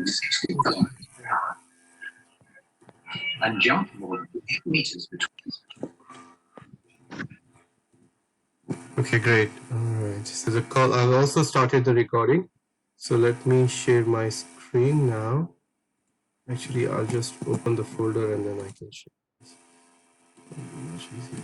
265 and jump more than 8 meters between. Okay, great. All right. So the call. I've also started the recording. So let me share my screen now. Actually, I'll just open the folder and then I can share. It'll be much easier.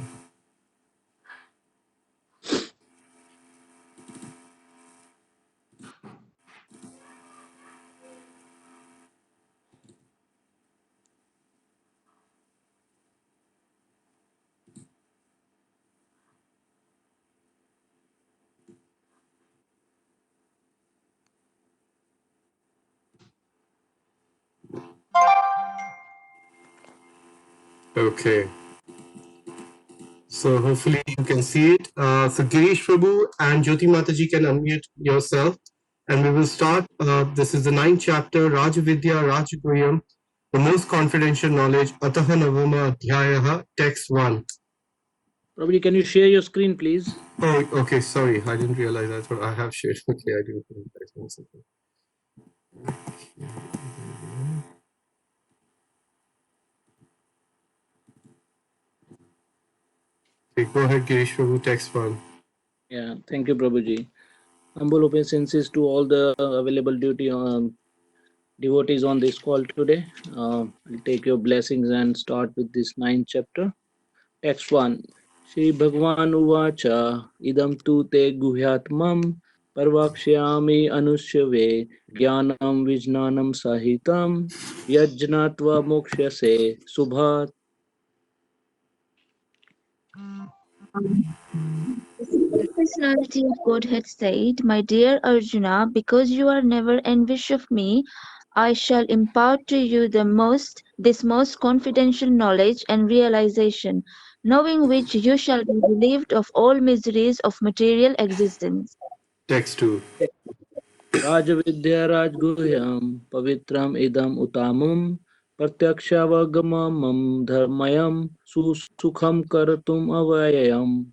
Okay. So hopefully you can see it. So Girish Prabhu and Jyoti Mataji can unmute yourself. And we will start. This is the 9th chapter, Rajavidya Rajaguhyam, the most confidential knowledge, Ataha Navama Adhyayaha, text 1. Prabhuji, can you share your screen, please? Oh, okay, sorry. I didn't realize I thought I have shared. Okay, I didn't realize. 1 second. Okay, go ahead, Girish Prabhu, text 1. Yeah, thank you, Prabhuji. Humble obeisances to all the available devotees on this call today. I'll take your blessings and start with this 9th chapter. Text 1. Shri Bhagwan Uvacha Idam tu te guhyatmam parvakshyami anushave jnanam vijnanam sahitam yajnatva mokshase subhat. The personality of Godhead said, My dear Arjuna, because you are never envious of me, I shall impart to you this most confidential knowledge and realization, knowing which you shall be relieved of all miseries of material existence. Text 2. Rajavidya Rajguhyam Pavitram Idam Utamam Pratyakshavagmamam Dharmayam Susukham Karatum Avayayam.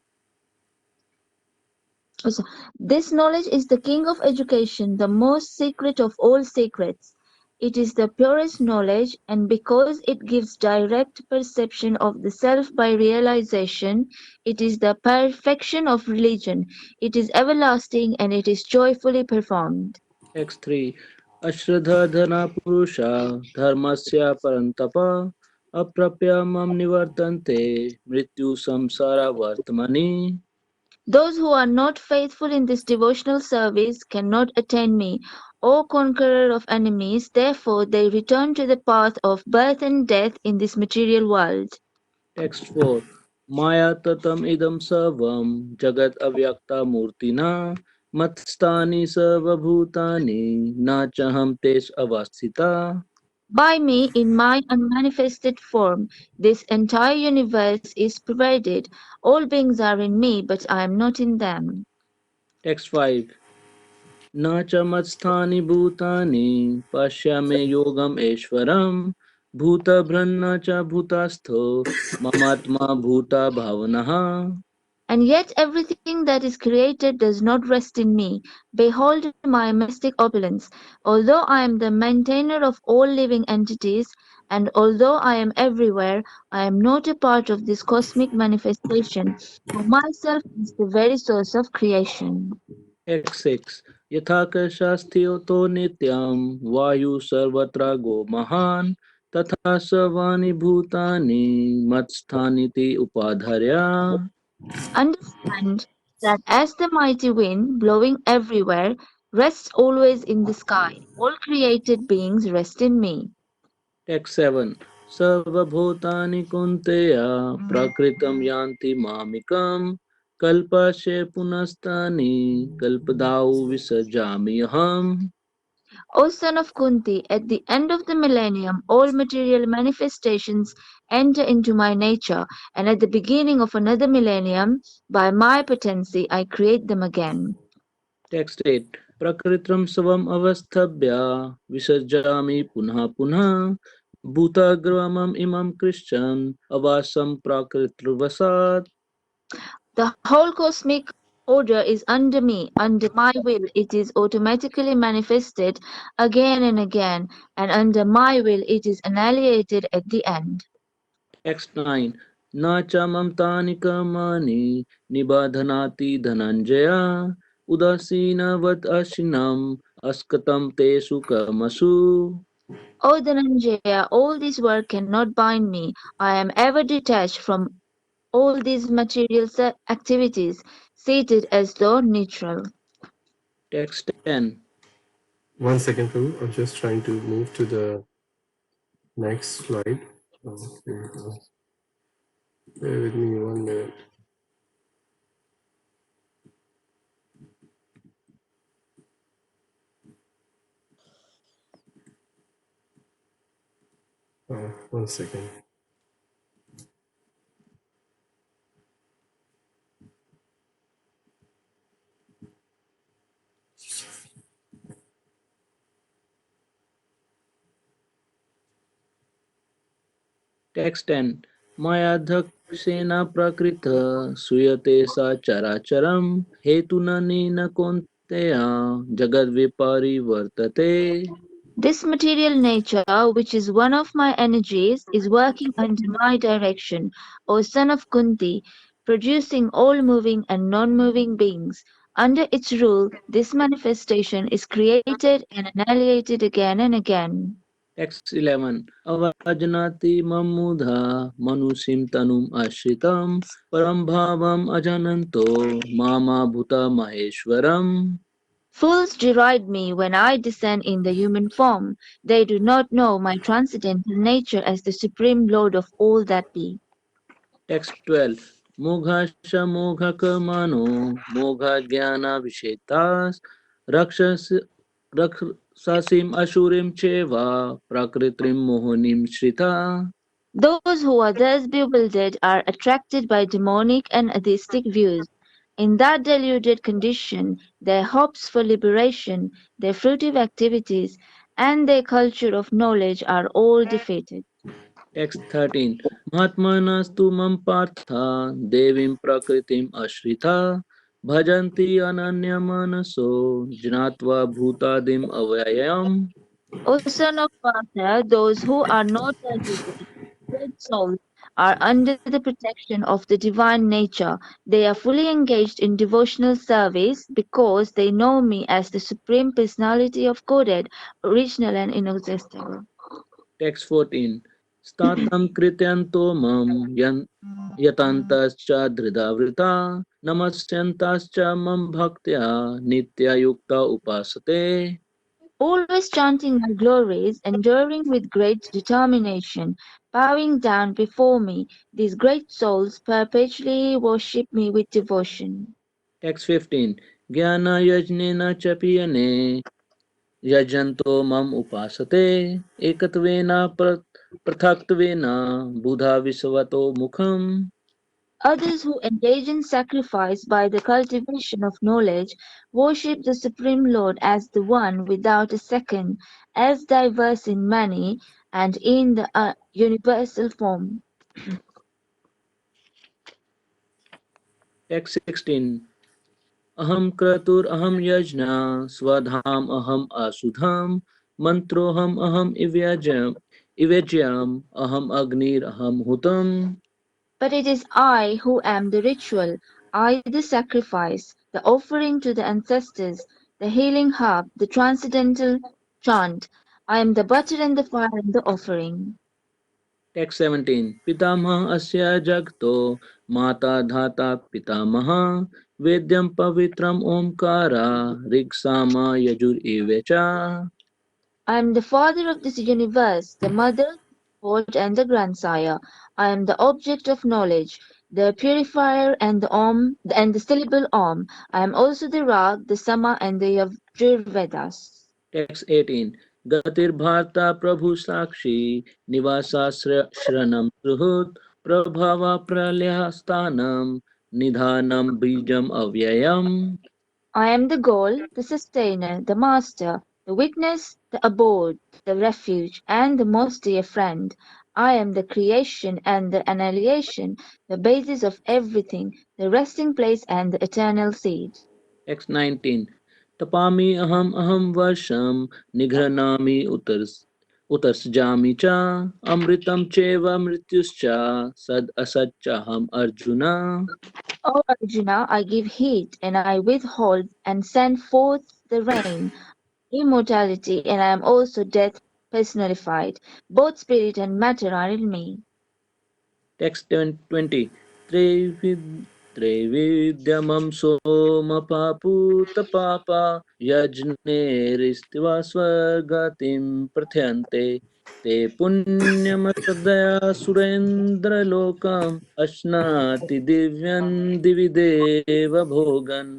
Also, this knowledge is the king of education, the most secret of all secrets. It is the purest knowledge, and because it gives direct perception of the self by realization, it is the perfection of religion. It is everlasting and it is joyfully performed. X3 Ashradha Dhana Purusha Dharmasya Parantapa Aprapyamam Nivartante Mrityu Samsara Vartmani. Those who are not faithful in this devotional service cannot attain me, O conqueror of enemies, therefore they return to the path of birth and death in this material world. Text 4 Maya Tatam Idam Savam Jagat Avyakta Murtina Matstani Sarvabhutani Nachaham Tes Avasthita. By me, in my unmanifested form, this entire universe is pervaded. All beings are in me, but I am not in them. Text 5 Nacha Matstani Bhutani Pashyame Yogam Eshwaram Bhuta Brahna Cha Bhutastho Mamatma Bhuta Bhavanaha. And yet everything that is created does not rest in me. Behold my mystic opulence. Although I am the maintainer of all living entities, and although I am everywhere, I am not a part of this cosmic manifestation, for myself is the very source of creation. X6 Yathakashasthiyoto Nityam Vayu Sarvatra Go Mahan Tatha Savani Bhutani Matsthaniti Upadharya. Understand that as the mighty wind blowing everywhere rests always in the sky, all created beings rest in me. X7 Sarvabhutani Kunteya Prakritam Yanti Mamikam Kalpashe Punastani Kalpadau Visajami Aham. O son of Kunti, at the end of the millennium, all material manifestations enter into my nature, and at the beginning of another millennium, by my potency, I create them again. Text 8 Prakritram Savam Avasthabhya Visajami Punha Punha Bhutagramam Imam Christian Avasam Prakritrvasat. The whole cosmic Order is under me, under my will. It is automatically manifested again and again, and under my will it is annihilated at the end. Text 9. Na cha mamtani kamani nibadhanati dhananjaya udasina vat ashinam askatam te sukamasu. O Dhananjaya, all this work cannot bind me. I am ever detached from all these material activities, seated as though neutral. Text 10. 1 second, Prabhu. I'm just trying to move to the next slide. Okay. Bear with me 1 minute. Oh, 1 second. Text 10. Mayadhakshena prakrita suyate sa characharam hetunanina konteya jagad vipari vartate. This material nature, which is one of my energies, is working under my direction, O son of Kunti, producing all moving and non-moving beings. Under its rule, this manifestation is created and annihilated again and again. Text 11. Avajnati mamudha manusim tanum ashritam param bhavam ajananto mama bhuta maheshwaram. Fools deride me when I descend in the human form. They do not know my transcendental nature as the supreme Lord of all that be. Text 12. Moghasha moghakamano mogha jnana vishetas rakshas raksasim ashurim cheva prakritim mohonim shrita. Those who are thus bewildered are attracted by demonic and atheistic views. In that deluded condition, their hopes for liberation, their fruitive activities, and their culture of knowledge are all defeated. Text 13. Mahatmanastu mam partha devim prakritim ashrita bhajanti ananya manaso jnatva bhutadim avyayam. O son of Partha, those who are not diluted, great souls, are under the protection of the divine nature. They are fully engaged in devotional service because they know me as the Supreme Personality of Godhead, original and inexhaustible. Text 14. Statam krityanto mam yatantascha dhridavrita namasyantascha mam bhaktya nitya yukta upasate. Always chanting my glories, enduring with great determination, bowing down before me, these great souls perpetually worship me with devotion. Text 15. Jnana yajnena chapiyane yajanto mam upasate ekatvena prathaktvena buddha visvato mukham. Others who engage in sacrifice by the cultivation of knowledge worship the Supreme Lord as the One without a second, as diverse in many, and in the universal form. Text 16. Aham kratur aham yajna swadham aham asudham mantroham aham ivyajam aham agnir aham hutam. But it is I who am the ritual, I the sacrifice, the offering to the ancestors, the healing herb, the transcendental chant. I am the butter and the fire and the offering. Text 17. Pitamaha asya jagto mata dhata pitamaha vedyam pavitram omkara riksama yajur ivecha. I am the father of this universe, the mother, the and the grandsire. I am the object of knowledge, the purifier and the and the syllable Om. I am also the Rag, the Sama and the Yajur Vedas. Text 18. Gatir bharta prabhu sakshi nivasa shranam suhut prabhava pralyhastanam nidhanam bijam avyayam. I am the goal, the sustainer, the master, the witness, the abode, the refuge, and the most dear friend. I am the creation and the annihilation, the basis of everything, the resting place and the eternal seed. Text 19. Tapami aham aham varsham nigranami utasjami cha amritam cheva mrityuscha sad asachaham arjuna. O Arjuna, I give heat and I withhold and send forth the rain, immortality, and I am also death personified. Both spirit and matter are in me. Text 20. त्रैविद्यमं सोमपापूतपापा यज्ञैरिस्त्वा स्वर्गतिं प्रथयन्ते ते पुण्यमसदया सुरेन्द्रलोकम् अश्नाति दिव्यं दिवि देव भोगन्.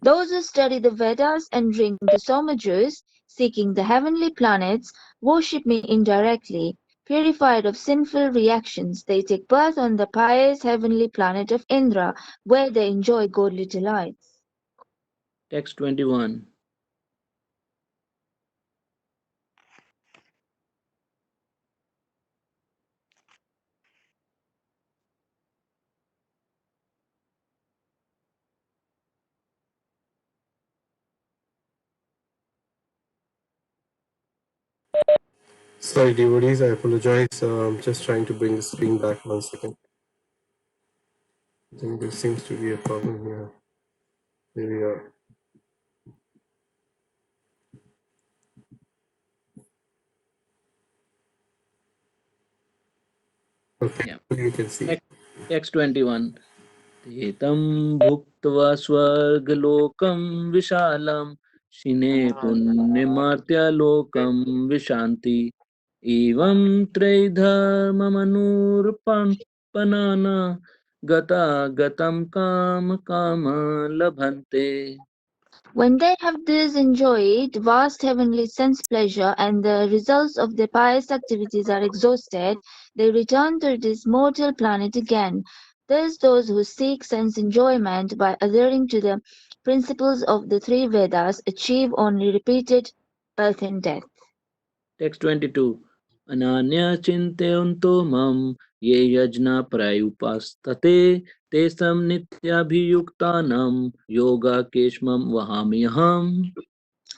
Those who study the Vedas and drink the Soma juice, seeking the heavenly planets, worship me indirectly. Purified of sinful reactions, they take birth on the pious heavenly planet of Indra, where they enjoy godly delights. Text 21. Sorry, devotees, I apologize. I'm just trying to bring the screen back 1 second. I think there seems to be a problem here. Here we are. Okay, Yeah. you can see. Text 21. एतं भुक्त्वा स्वर्गलोकं विशालं शिने पुण्यमार्त्यालोकं विशान्ति एवं त्रैधर्ममनुर्पन्ना गता गतं काम काम लभन्ते. When they have thus enjoyed vast heavenly sense pleasure and the results of their pious activities are exhausted, they return to this mortal planet again. Thus those who seek sense enjoyment by adhering to the principles of the three Vedas achieve only repeated birth and death. Text 22. Ananya chintayanto mam ye yajna prayupastate tesam nityabhiyuktanam yoga keshmam vahamyaham.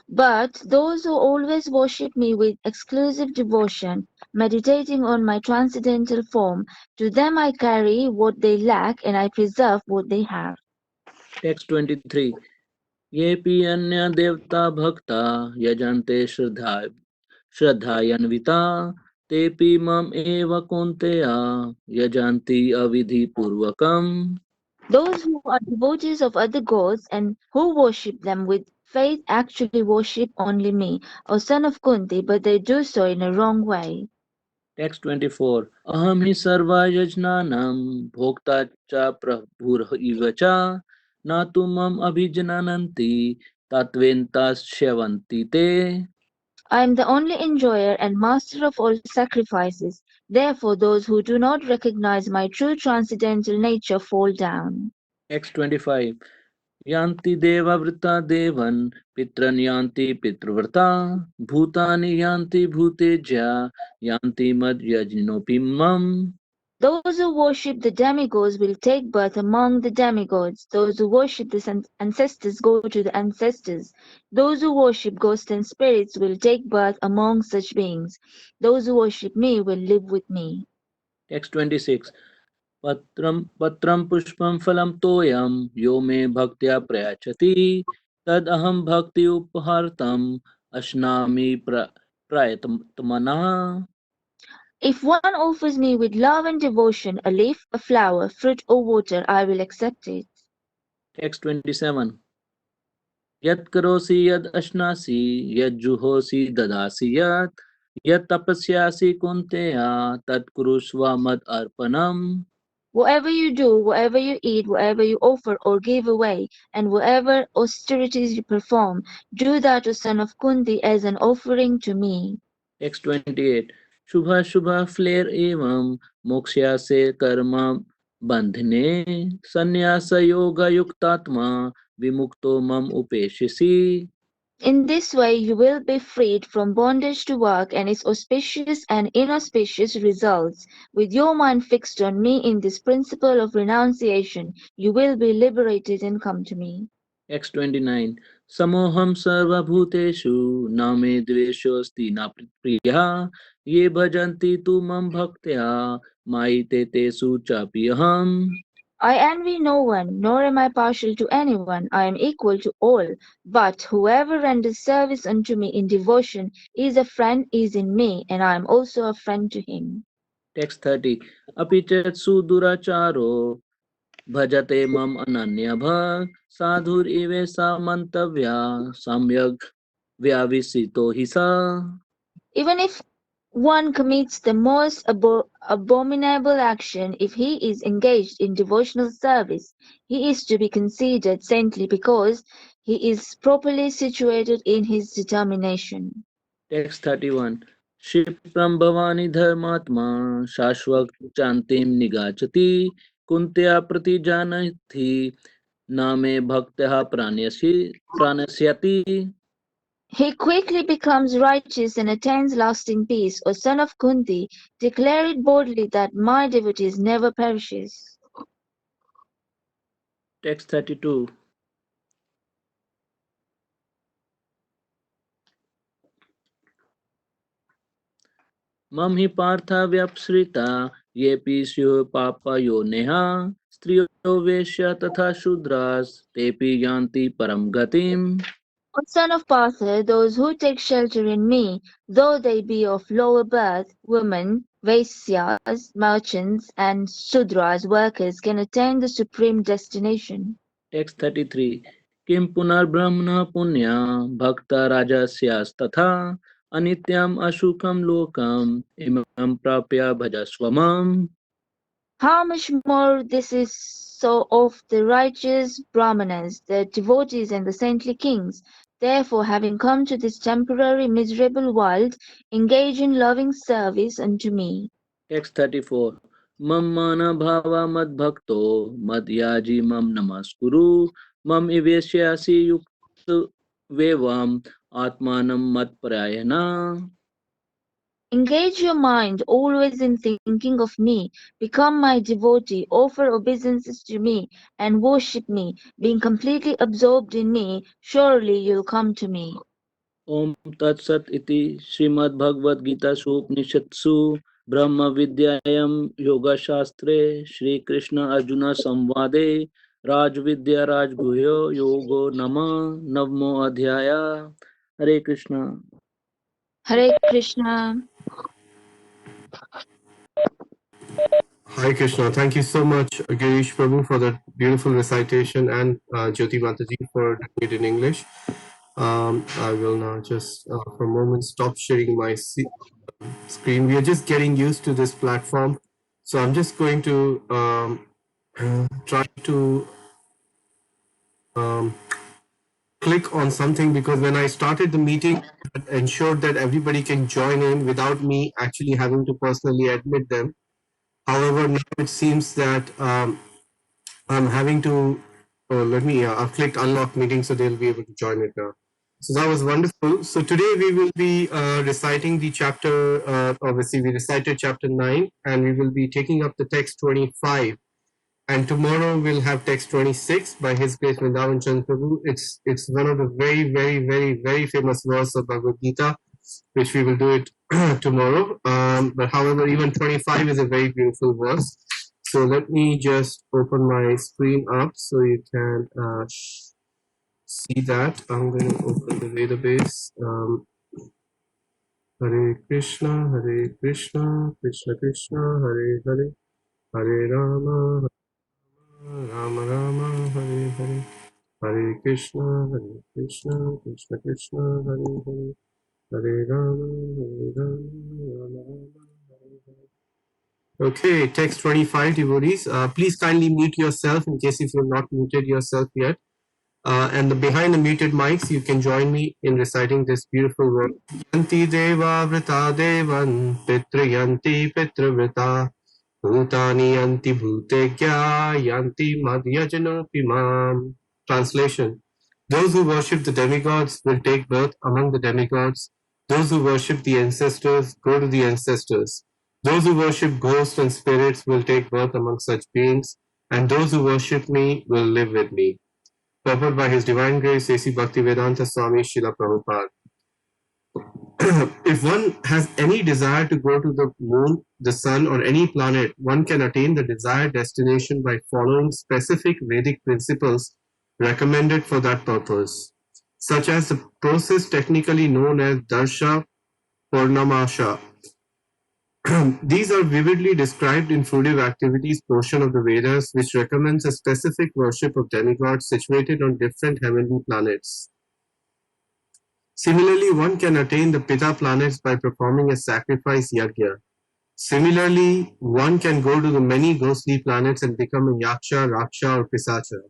But those who always worship me with exclusive devotion, meditating on my transcendental form, to them I carry what they lack and I preserve what they have. Text 23. Yepi anya devta bhakta yajante श्रद्धान्विता tepi mam eva konteya yajanti avidhi purvakam. Those who are devotees of other gods and who worship them with faith actually worship only me, O son of Kunti, but they do so in a wrong way. Text 24. Aham hi sarva yajnanam bhokta cha prabhur iva cha na tumam abhijanananti tatventasyavanti te. I am the only enjoyer and master of all sacrifices. Therefore, those who do not recognize my true transcendental nature fall down. Text 25. Yanti deva vrita devan pitran yanti pitrvrta bhutani yanti bhuteja yanti mad yajnopimam. Those who worship the demigods will take birth among the demigods. Those who worship the ancestors go to the ancestors. Those who worship ghosts and spirits will take birth among such beings. Those who worship me will live with me. Text 26. Patram pushpam phalam toyam yo me bhaktya prayachati tad aham bhakti uphartam ashnami prayatmana. If one offers me with love and devotion a leaf, a flower, fruit, or water, I will accept it. Text 27. Yat karosi yad ashnasi yad juhosi dadasi yat tapasyasi kunteya tat kurusva mad arpanam. Whatever you do, whatever you eat, whatever you offer or give away, and whatever austerities you perform, do that, O son of Kunti, as an offering to me. Text 28. Shubha Shubha Flair Evam Moksha Se Karma Bandhne Sanyasa Yoga Yuktatma Vimukto Mam Upeshisi. In this way you will be freed from bondage to work and its auspicious and inauspicious results. With your mind fixed on me in this principle of renunciation, you will be liberated and come to me. X29 Samoham sarvabhuteshu name dveshosti na priya ye bhajanti tu mam bhaktya maite te suchapiyaham. I envy no one, nor am I partial to anyone. I am equal to all. But whoever renders service unto me in devotion is a friend, is in me, and I am also a friend to him. Text 30 Apichat suduracharo bhajate mam ananya bhag sadhur eve sa mantavya samyak vyavisito hisa. Even if one commits the most abominable action, if he is engaged in devotional service, he is to be considered saintly because he is properly situated in his determination. Text 31 Shipram bhavani dharmatma shashvak chantim nigachati kuntya prati janathi name bhaktya pranasyati. He quickly becomes righteous and attains lasting peace. O son of Kunti, declare it boldly that my devotees never perishes. Text 32 Mam hi partha vyapsrita yepi syo papa yo neha striyo veshya tatha shudras tepi yanti param gatim. O son of Partha, those who take shelter in me, though they be of lower birth, women, Vaisyas, merchants, and Shudras, workers, can attain the supreme destination. Text 33 Kim punar brahmana punya bhakta rajasyas anityam ashukam lokam imam prapya bhajasvamam. How much more this is so of the righteous Brahmanas, the devotees, and the saintly kings. Therefore, having come to this temporary miserable world, engage in loving service unto me. Text 34 Mammana bhava mad bhakto mad yaji mam namaskuru mam ivesyasi yukta vevam atmanam mad prayana. Engage your mind always in thinking of me. Become my devotee, offer obeisances to me, and worship me. Being completely absorbed in me, surely you'll come to me. Om Tat Sat iti Srimad Bhagavad Gita Supnishatsu Brahma Vidyayam Yoga Shastre Shri Krishna Arjuna Samvade Raj Vidya Raj Guhyo Yogo Nama Navmo Adhyaya. Hare Krishna. Hare Krishna. Hi Krishna. Thank you so much, Girish Prabhu, for that beautiful recitation, and Jyoti Mataji for doing it in English. I will now just for a moment stop sharing my screen. We are just getting used to this platform, so I'm just going to try to um, click on something, because when I started the meeting, I ensured that everybody can join in without me actually having to personally admit them. However, now it seems that I'm having to, I've clicked unlock meeting, so they'll be able to join it now. So that was wonderful. So today we will be reciting the chapter, obviously we recited chapter 9, and we will be taking up the text 25. And tomorrow we'll have text 26 by His Grace Vrindavan Chand Prabhu. It's one of the very, very, very, very famous verses of Bhagavad Gita, which we will do it tomorrow. But however, even 25 is a very beautiful verse. So let me just open my screen up so you can see that. I'm going to open the database. Hare Krishna, Krishna Krishna, Hare Hare, Hare Rama, Rama Rama, Hare Hare, Hare Krishna, Krishna Krishna, Hare Hare, Hare Rama, Rama Rama, Hare Hare. Okay, text 25, devotees. Please kindly mute yourself in case if you're not muted yourself yet. And behind the muted mics, you can join me in reciting this beautiful word. Yanti deva vrita devan pitriyanti pitravrita bhutani yanti bhutegya yanti madhyajanopi mam. Translation. Those who worship the demigods will take birth among the demigods. Those who worship the ancestors go to the ancestors. Those who worship ghosts and spirits will take birth among such beings, and those who worship me will live with me. Purport by His Divine Grace, A.C. Bhaktivedanta Swami Srila Prabhupada. If one has any desire to go to the moon, the sun, or any planet, one can attain the desired destination by following specific Vedic principles recommended for that purpose, such as the process technically known as Darsha Purnamasha. These are vividly described in fruitive activities portion of the Vedas, which recommends a specific worship of demigods situated on different heavenly planets. Similarly, one can attain the Pita planets by performing a sacrifice yajna. Similarly, one can go to the many ghostly planets and become a yaksha, raksha, or pisacha.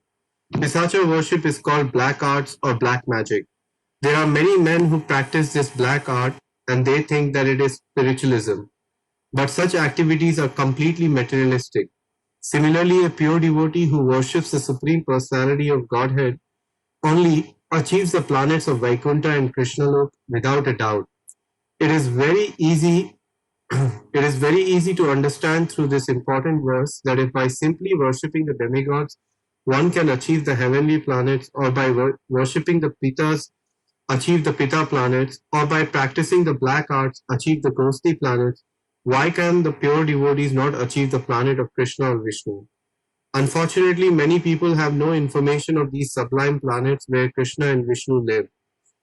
Pisacha worship is called black arts or black magic. There are many men who practice this black art and they think that it is spiritualism. But such activities are completely materialistic. Similarly, a pure devotee who worships the Supreme Personality of Godhead only achieves the planets of Vaikuntha and Krishnalok without a doubt. It is very easy to understand through this important verse that if by simply worshipping the demigods one can achieve the heavenly planets, or by worshipping the Pitas achieve the Pita planets, or by practicing the black arts achieve the ghostly planets, why can the pure devotees not achieve the planet of Krishna or Vishnu? Unfortunately, many people have no information of these sublime planets where Krishna and Vishnu live,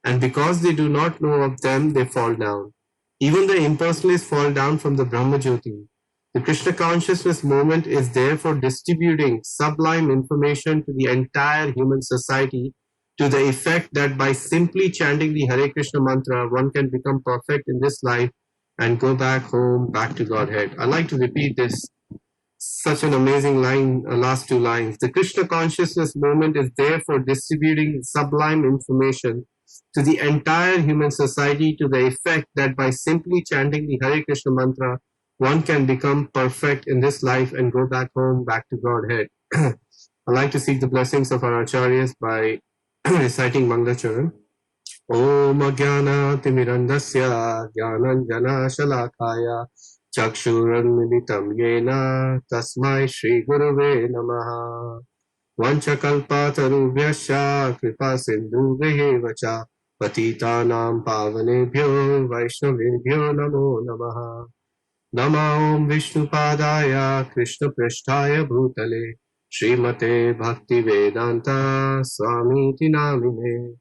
and because they do not know of them, they fall down. Even the impersonalists fall down from the Brahma Jyoti. The Krishna consciousness movement is therefore distributing sublime information to the entire human society to the effect that by simply chanting the Hare Krishna mantra, one can become perfect in this life and go back home, back to Godhead. I like to repeat this. Such an amazing line, last two lines. The Krishna consciousness movement is therefore distributing sublime information to the entire human society to the effect that by simply chanting the Hare Krishna mantra, one can become perfect in this life and go back home, back to Godhead. I like to seek the blessings of our acharyas by reciting Manglacharan. Om Ajnana Timirandasya Jnananjana Shalakaya Chakshuranmilitam Yena Tasmai Shri Gurave Namaha Vanchakalpatarubhyascha Kripa Sindhuvehi Vacha Patitanam Pavanebhyo Vaishnavebhyo Namo Namaha Nama Om Vishnupadaya Krishna Prishtaya Bhutale Srimate Bhaktivedanta Swamiti Namine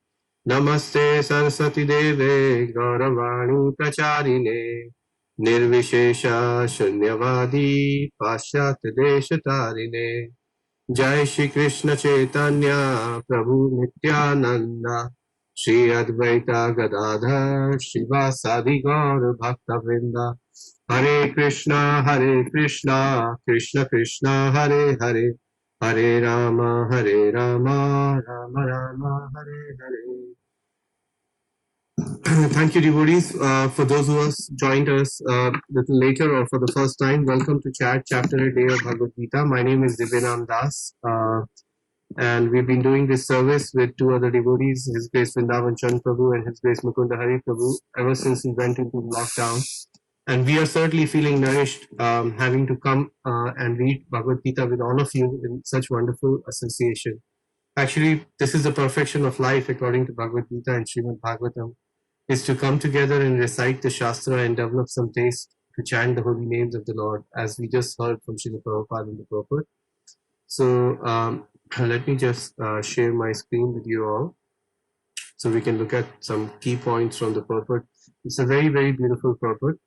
Namaste Saraswati Deve Gauravani Pracharine Nirvishesha Shunyavadi Pashyat Deshatarine Jai Shri Krishna Chaitanya Prabhu Nityananda Shri Advaita Gadadhar Shivasadi Gaur Bhakta Vrinda Hare Krishna Krishna Krishna Hare Hare Hare Rama Rama Rama Hare Hare. Thank you, devotees. For those who have joined us a little later or for the first time, welcome to Chat Chapter a Day of Bhagavad Gita. My name is Divyanam Das, and we've been doing this service with two other devotees, His Grace Vrindavan Chand Prabhu and His Grace Mukunda Hari Prabhu, ever since we went into lockdown. And we are certainly feeling nourished having to come and read Bhagavad Gita with all of you in such wonderful association. Actually, this is the perfection of life according to Bhagavad Gita and Srimad Bhagavatam, is to come together and recite the Shastra and develop some taste to chant the holy names of the Lord, as we just heard from Srila Prabhupada in the purport. So let me just share my screen with you all so we can look at some key points from the purport. It's a very, very beautiful purport.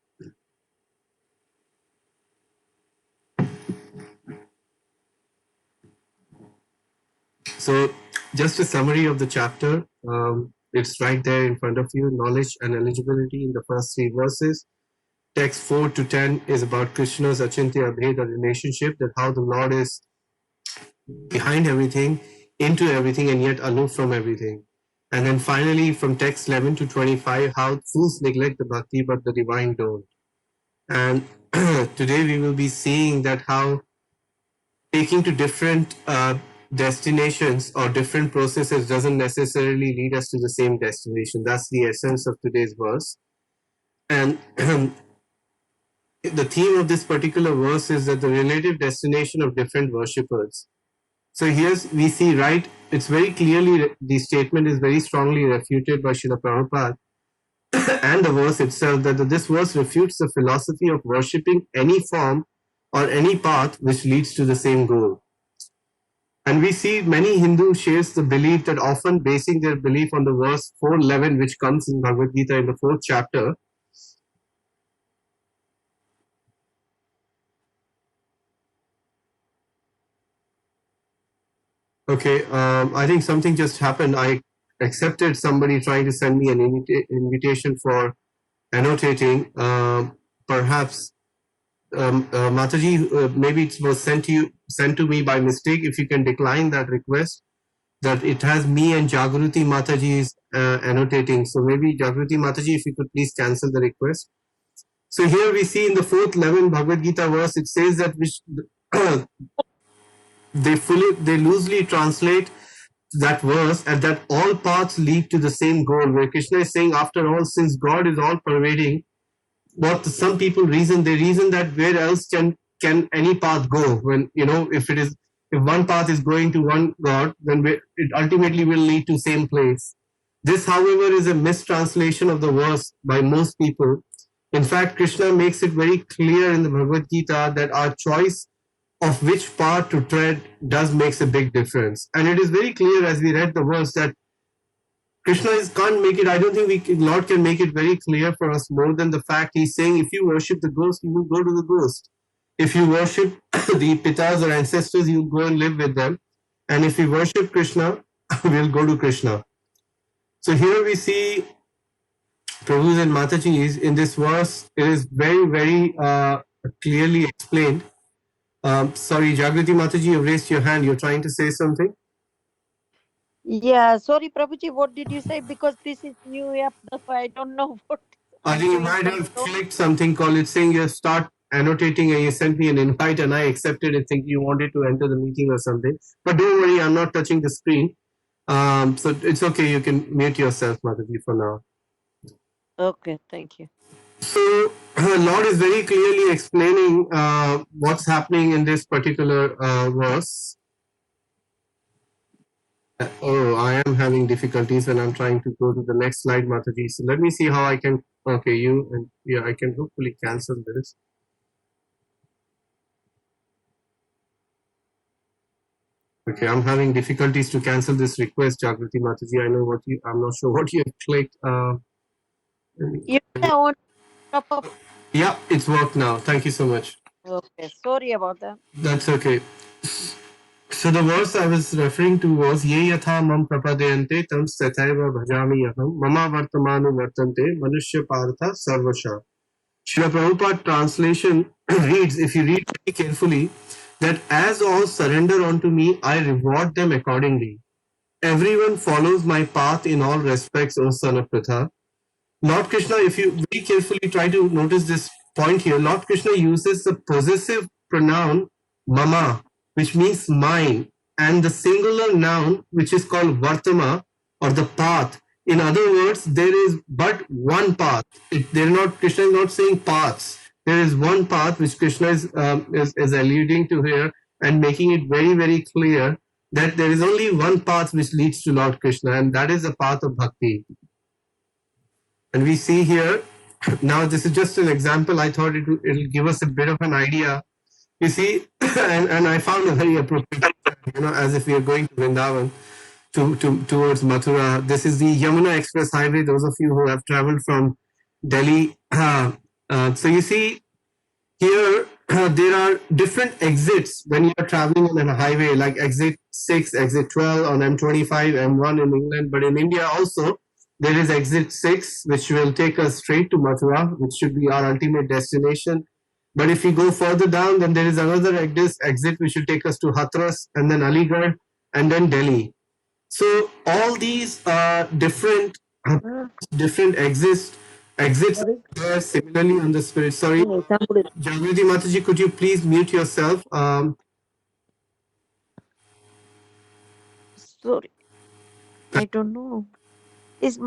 So just a summary of the chapter. It's right there in front of you. Knowledge and eligibility in the first three verses. Text 4 to 10 is about Krishna's Achintya Abheda relationship, that how the Lord is behind everything, into everything, and yet aloof from everything. And then finally, from text 11 to 25, how fools neglect the bhakti, but the divine don't. And today we will be seeing that how taking to different destinations or different processes doesn't necessarily lead us to the same destination. That's the essence of today's verse. And the theme of this particular verse is that the relative destination of different worshippers. So here's we see, right, it's very clearly, the statement is very strongly refuted by Srila Prabhupada and the verse itself, that this verse refutes the philosophy of worshipping any form or any path which leads to the same goal. And we see many Hindus shares the belief that often basing their belief on the verse 4:11, which comes in Bhagavad Gita in the 4th chapter. Okay, I think something just happened. I accepted somebody trying to send me an invitation for annotating. Perhaps Mataji, maybe it was sent to me by mistake. If you can decline that request, that it has me and Jagruti Mataji's annotating. So maybe Jagruti Mataji, if you could please cancel the request. So here we see in the 4th 11 Bhagavad Gita verse, it says that they loosely translate that verse and that all paths lead to the same goal, where Krishna is saying, after all, since God is all pervading, what some people reason, they reason that where else can any path go, when, you know, if one path is going to one God, then it ultimately will lead to same place. This, however, is a mistranslation of the verse by most people. In fact, Krishna makes it very clear in the Bhagavad Gita that our choice of which path to tread does makes a big difference. And it is very clear as we read the verse that Krishna can't make it. I don't think Lord can make it very clear for us more than the fact he's saying, if you worship the ghost, you will go to the ghost. If you worship the pitas or ancestors, you will go and live with them. And if you worship Krishna, we'll go to Krishna. So here we see Prabhus and Matajis in this verse. It is very, very clearly explained. Sorry, Jagriti Mataji, you raised your hand. You're trying to say something? Yeah, sorry, Prabhuji, what did you say? Because this is new app, that's why I don't know what. I think you might have clicked something called, it's saying you start annotating and you sent me an invite and I accepted it thinking you wanted to enter the meeting or something. But don't worry, I'm not touching the screen. So it's okay, you can mute yourself, Mataji, for now. Okay, thank you. So Lord is very clearly explaining what's happening in this particular verse. Oh, I am having difficulties when I'm trying to go to the next slide, Mataji. So let me see how I can. Okay, I can hopefully cancel this. Okay, I'm having difficulties to cancel this request, Jagriti Mataji. I know I'm not sure what you have clicked. Yeah, it's worked now. Thank you so much. Okay, sorry about that. That's okay. So the verse I was referring to was Ye yatha mam prapadayante tam sathaiva bhajami aham mama vartamanu vartante manushya partha sarvasha. Srila Prabhupada translation reads, if you read very carefully, that as all surrender unto me, I reward them accordingly. Everyone follows my path in all respects, O son of Pritha. Lord Krishna, if you very carefully try to notice this point here, Lord Krishna uses the possessive pronoun mama, which means mine, and the singular noun, which is called vartama, or the path. In other words, there is but one path. Krishna is not saying paths. There is one path which Krishna is alluding to here and making it very, very clear that there is only one path which leads to Lord Krishna, and that is the path of bhakti. And we see here, now this is just an example. I thought it'll give us a bit of an idea. You see, and I found a very appropriate, as if we are going to Vrindavan, towards Mathura. This is the Yamuna Express Highway. Those of you who have traveled from Delhi. So you see here, there are different exits when you are traveling on a highway, like exit 6, exit 12 on M25, M1 in England. But in India also, there is exit 6, which will take us straight to Mathura, which should be our ultimate destination. But if we go further down, then there is another exit which will take us to Hathras, and then Aligarh, and then Delhi. So all these different exits are similarly on the spirit. Sorry, Jagriti Mataji, could you please mute yourself? Sorry. I don't know. His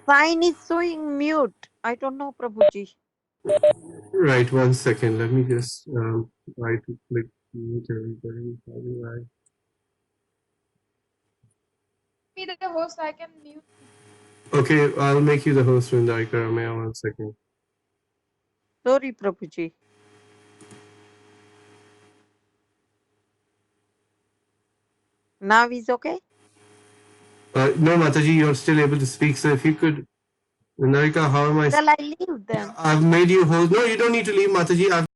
sign is showing mute. I don't know, Prabhuji. Right, 1 second. Let me just try to click mute everybody. How do I? Be the host, I can mute. Okay, I'll make you the host, Vrindarika Ramaya. 1 second. Sorry, Prabhuji. Now is okay? No, Mataji, you're still able to speak. So if you could, Vrindarika, how am I? Shall I leave then? I've made you host. No, you don't need to leave, Mataji. I've